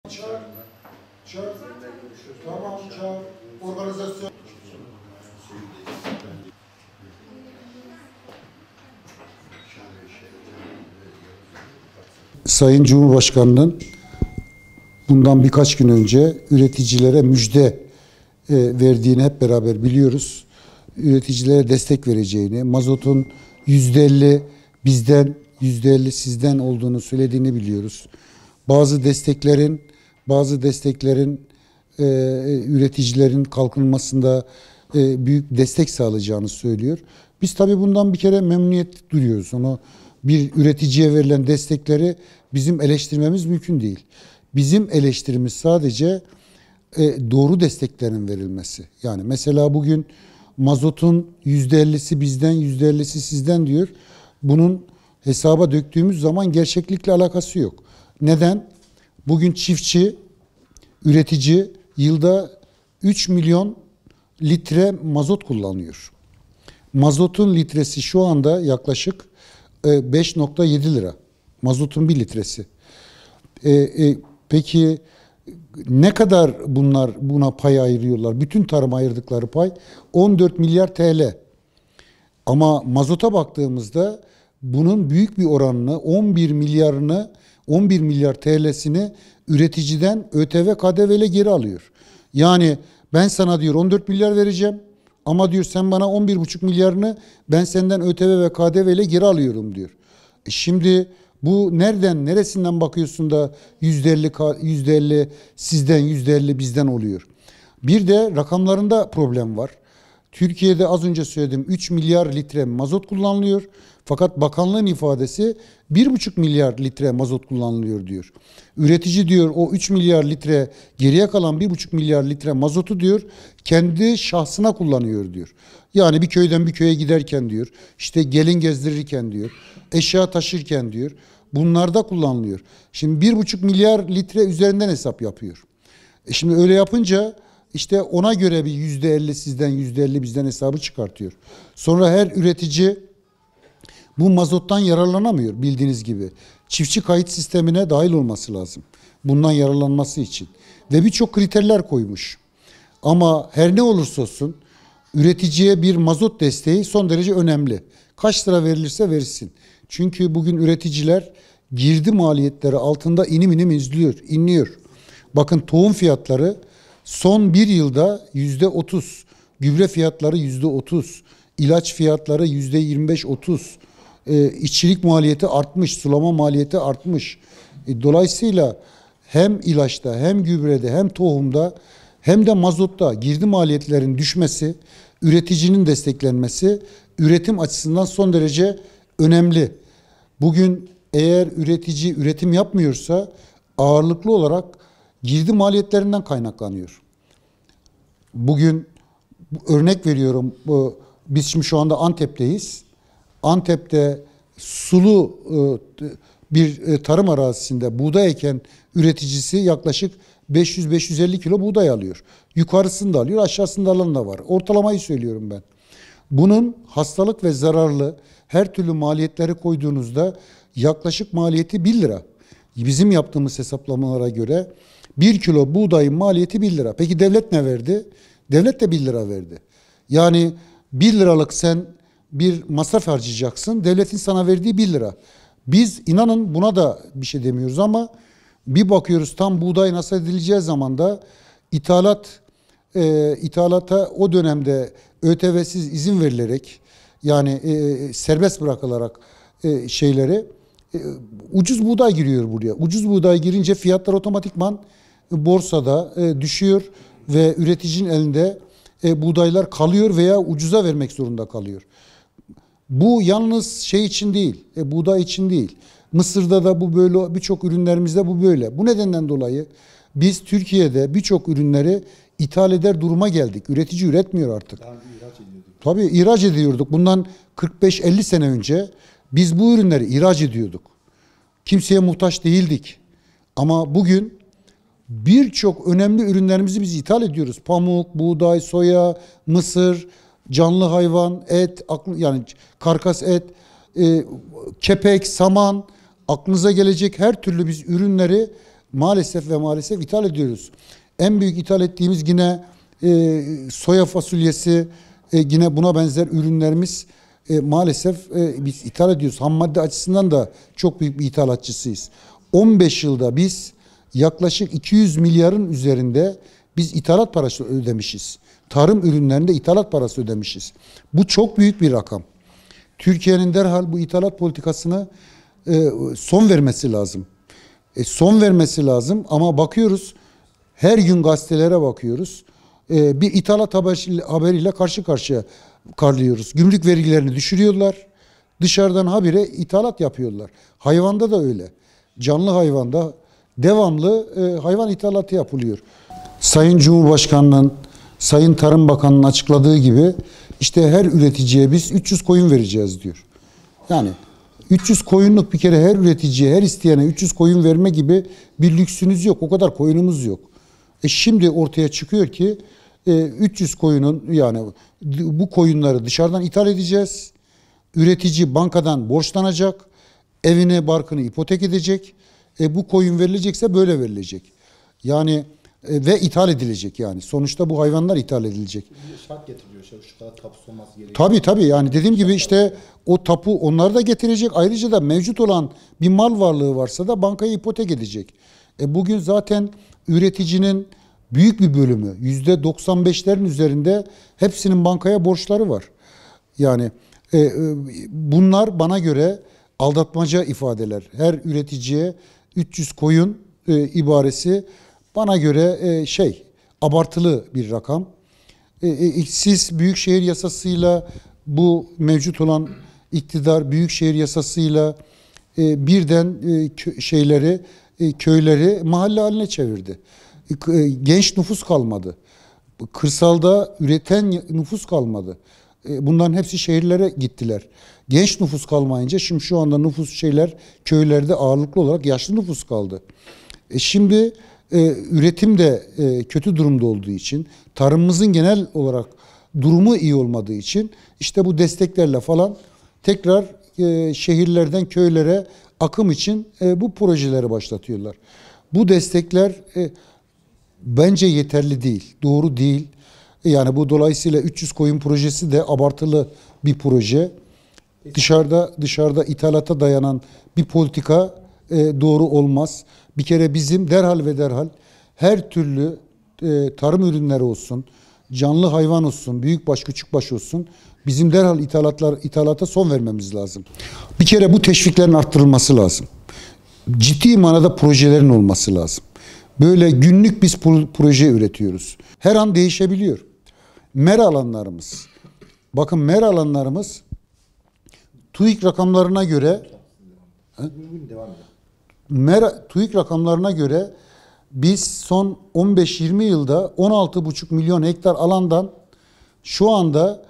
Çağır. Çağır. Tamam çağır. Organizasyon. Sayın Cumhurbaşkanı'nın bundan birkaç gün önce üreticilere müjde verdiğini hep beraber biliyoruz. Üreticilere destek vereceğini, mazotun %50 bizden, %50 sizden olduğunu söylediğini biliyoruz. Bazı desteklerin üreticilerin kalkınmasında büyük destek sağlayacağını söylüyor. Biz tabii bundan bir kere memnuniyet duyuyoruz. Onu bir üreticiye verilen destekleri bizim eleştirmemiz mümkün değil. Bizim eleştirimiz sadece doğru desteklerin verilmesi. Yani mesela bugün mazotun %50'si bizden, %50'si sizden diyor. Bunun hesaba döktüğümüz zaman gerçeklikle alakası yok. Neden? Bugün çiftçi, üretici yılda 3 milyon litre mazot kullanıyor. Mazotun litresi şu anda yaklaşık 5,7 lira. Mazotun bir litresi. Peki ne kadar bunlar buna pay ayırıyorlar? Bütün tarıma ayırdıkları pay 14 milyar TL. Ama mazota baktığımızda bunun büyük bir oranını 11 milyar TL'sini üreticiden ÖTV KDV ile geri alıyor. Yani ben sana diyor 14 milyar vereceğim ama diyor sen bana 11,5 milyarını ben senden ÖTV ve KDV ile geri diyor. Şimdi bu neresinden bakıyorsun da %50 sizden %50 bizden oluyor. Bir de rakamlarında problem var. Türkiye'de az önce söyledim 3 milyar litre mazot kullanılıyor. Fakat bakanlığın ifadesi 1,5 milyar litre mazot kullanılıyor diyor. Üretici diyor o 3 milyar litre geriye kalan 1,5 milyar litre mazotu diyor kendi şahsına kullanıyor diyor. Yani bir köyden bir köye giderken diyor işte gelin gezdirirken diyor eşya taşırken diyor bunlarda kullanılıyor. Şimdi 1,5 milyar litre üzerinden hesap yapıyor. Şimdi öyle yapınca işte ona göre bir %50 sizden %50 bizden hesabı çıkartıyor. Sonra her üretici bu mazottan yararlanamıyor bildiğiniz gibi. Çiftçi kayıt sistemine dahil olması lazım. Bundan yararlanması için. Ve birçok kriterler koymuş. Ama her ne olursa olsun üreticiye bir mazot desteği son derece önemli. Kaç lira verilirse verilsin. Çünkü bugün üreticiler girdi maliyetleri altında inim inliyor. Bakın tohum fiyatları son bir yılda %30, gübre fiyatları %30, ilaç fiyatları %25-30, işçilik maliyeti artmış, sulama maliyeti artmış. Dolayısıyla hem ilaçta, hem gübrede, hem tohumda, hem de mazotta girdi maliyetlerin düşmesi, üreticinin desteklenmesi, üretim açısından son derece önemli. Bugün eğer üretici üretim yapmıyorsa ağırlıklı olarak girdi maliyetlerinden kaynaklanıyor. Bugün örnek veriyorum, biz şimdi şu anda Antep'teyiz. Antep'te sulu bir tarım arazisinde buğday eken üreticisi yaklaşık 500-550 kilo buğday alıyor. Yukarısını da alıyor, aşağısında alan da var. Ortalamayı söylüyorum ben. Bunun hastalık ve zararlı her türlü maliyetleri koyduğunuzda yaklaşık maliyeti 1 lira. Bizim yaptığımız hesaplamalara göre 1 kilo buğdayın maliyeti 1 lira. Peki devlet ne verdi? Devlet de 1 lira verdi. Yani 1 liralık sen bir masraf harcayacaksın. Devletin sana verdiği 1 lira. Biz inanın buna da bir şey demiyoruz ama bir bakıyoruz tam buğday nasıl edileceği zaman da ithalata o dönemde ÖTV'siz izin verilerek yani serbest bırakılarak ucuz buğday giriyor buraya. Ucuz buğday girince fiyatlar otomatikman borsada düşüyor ve üreticinin elinde buğdaylar kalıyor veya ucuza vermek zorunda kalıyor. Bu yalnız şey için değil, buğday için değil. Mısır'da da bu böyle, birçok ürünlerimizde bu böyle. Bu nedenden dolayı biz Türkiye'de birçok ürünleri ithal eder duruma geldik. Üretici üretmiyor artık. Daha önce ihraç ediyorduk. Tabii ihraç ediyorduk. Bundan 45-50 sene önce biz bu ürünleri ihraç ediyorduk. Kimseye muhtaç değildik. Ama bugün birçok önemli ürünlerimizi biz ithal ediyoruz. Pamuk, buğday, soya, mısır, canlı hayvan, et, yani karkas et, kepek, saman, aklınıza gelecek her türlü biz ürünleri maalesef ve maalesef ithal ediyoruz. En büyük ithal ettiğimiz yine soya fasulyesi, yine buna benzer ürünlerimiz maalesef biz ithal ediyoruz. Ham madde açısından da çok büyük bir ithalatçısıyız. 15 yılda biz yaklaşık 200 milyarın üzerinde biz ithalat parası ödemişiz. Tarım ürünlerinde ithalat parası ödemişiz. Bu çok büyük bir rakam. Türkiye'nin derhal bu ithalat politikasını son vermesi lazım. Son vermesi lazım ama bakıyoruz, her gün gazetelere bakıyoruz. Bir ithalat haberiyle karşı karşıya kalıyoruz. Gümrük vergilerini düşürüyorlar. Dışarıdan habire ithalat yapıyorlar. Hayvanda da öyle. Canlı hayvanda devamlı hayvan ithalatı yapılıyor. Sayın Cumhurbaşkanı'nın, Sayın Tarım Bakanı'nın açıkladığı gibi işte her üreticiye biz 300 koyun vereceğiz diyor. Yani 300 koyunluk bir kere her üreticiye, her isteyene 300 koyun verme gibi bir lüksünüz yok. O kadar koyunumuz yok. Şimdi ortaya çıkıyor ki 300 koyunun, yani bu koyunları dışarıdan ithal edeceğiz. Üretici bankadan borçlanacak. Evini, barkını ipotek edecek. Bu koyun verilecekse böyle verilecek. Yani ve ithal edilecek yani. Sonuçta bu hayvanlar ithal edilecek. Şart getiriyor. Şu kadar tapusu olması gerekiyor. Tabii yani dediğim gibi işte o tapu onları da getirecek. Ayrıca da mevcut olan bir mal varlığı varsa da bankayı ipotek edecek. Bugün zaten üreticinin büyük bir bölümü, %95'lerin üzerinde hepsinin bankaya borçları var. Yani bunlar bana göre aldatmaca ifadeler. Her üreticiye 300 koyun ibaresi bana göre abartılı bir rakam. Siz Büyükşehir Yasası'yla, bu mevcut olan iktidar Büyükşehir Yasası'yla birden köyleri mahalle haline çevirdi. Genç nüfus kalmadı. Kırsalda üreten nüfus kalmadı. Bunların hepsi şehirlere gittiler. Genç nüfus kalmayınca şimdi şu anda köylerde ağırlıklı olarak yaşlı nüfus kaldı. Şimdi üretim de kötü durumda olduğu için, tarımımızın genel olarak durumu iyi olmadığı için işte bu desteklerle falan tekrar şehirlerden köylere akım için bu projeleri başlatıyorlar. Bu destekler bence yeterli değil, doğru değil. Yani bu dolayısıyla 300 koyun projesi de abartılı bir proje. Dışarıda ithalata dayanan bir politika doğru olmaz. Bir kere bizim derhal her türlü tarım ürünleri olsun, canlı hayvan olsun, büyükbaş küçükbaş olsun, bizim derhal ithalata son vermemiz lazım. Bir kere bu teşviklerin arttırılması lazım. Ciddi manada projelerin olması lazım. Böyle günlük biz proje üretiyoruz. Her an değişebiliyor. Mera alanlarımız. Bakın mera alanlarımız TÜİK rakamlarına göre TÜİK rakamlarına göre biz son 15-20 yılda 16,5 milyon hektar alandan şu anda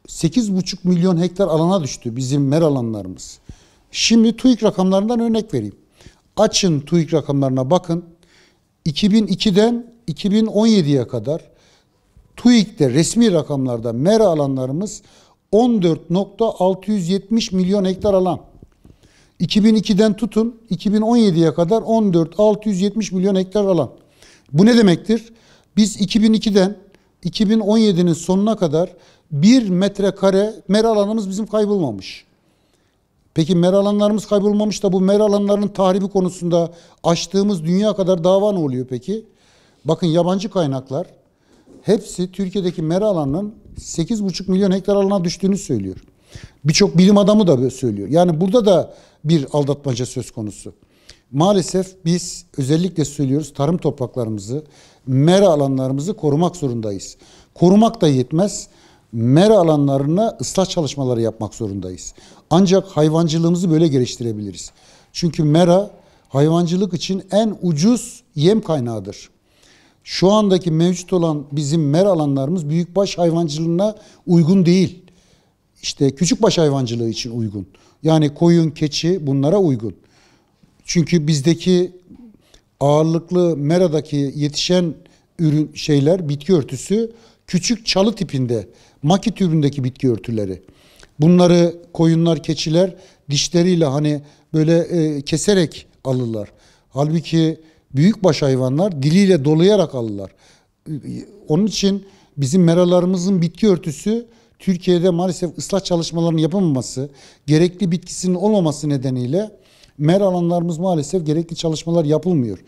8,5 milyon hektar alana düştü bizim mera alanlarımız. Şimdi TÜİK rakamlarından örnek vereyim. Açın TÜİK rakamlarına bakın. 2002'den 2017'ye kadar TÜİK'te resmi rakamlarda mera alanlarımız 14,670 milyon hektar alan. 2002'den tutun 2017'ye kadar 14,670 milyon hektar alan. Bu ne demektir? Biz 2002'den 2017'nin sonuna kadar 1 metrekare mera alanımız bizim kaybolmamış. Peki mera alanlarımız kaybolmamış da bu mera alanlarının tahribi konusunda açtığımız dünya kadar dava ne oluyor peki? Bakın yabancı kaynaklar hepsi Türkiye'deki mera alanının 8,5 milyon hektar alana düştüğünü söylüyor. Birçok bilim adamı da söylüyor. Yani burada da bir aldatmaca söz konusu. Maalesef biz özellikle söylüyoruz, tarım topraklarımızı, mera alanlarımızı korumak zorundayız. Korumak da yetmez. Mera alanlarına ıslah çalışmaları yapmak zorundayız. Ancak hayvancılığımızı böyle geliştirebiliriz. Çünkü mera hayvancılık için en ucuz yem kaynağıdır. Şu andaki mevcut olan bizim mera alanlarımız büyükbaş hayvancılığına uygun değil. İşte küçükbaş hayvancılığı için uygun. Yani koyun, keçi bunlara uygun. Çünkü bizdeki ağırlıklı meradaki yetişen bitki örtüsü küçük çalı tipinde, maki türündeki bitki örtüleri. Bunları koyunlar, keçiler dişleriyle böyle keserek alırlar. Halbuki büyükbaş hayvanlar diliyle dolayarak alırlar. Onun için bizim meralarımızın bitki örtüsü Türkiye'de maalesef ıslah çalışmalarının yapılmaması, gerekli bitkisinin olmaması nedeniyle mera alanlarımız maalesef gerekli çalışmalar yapılmıyor.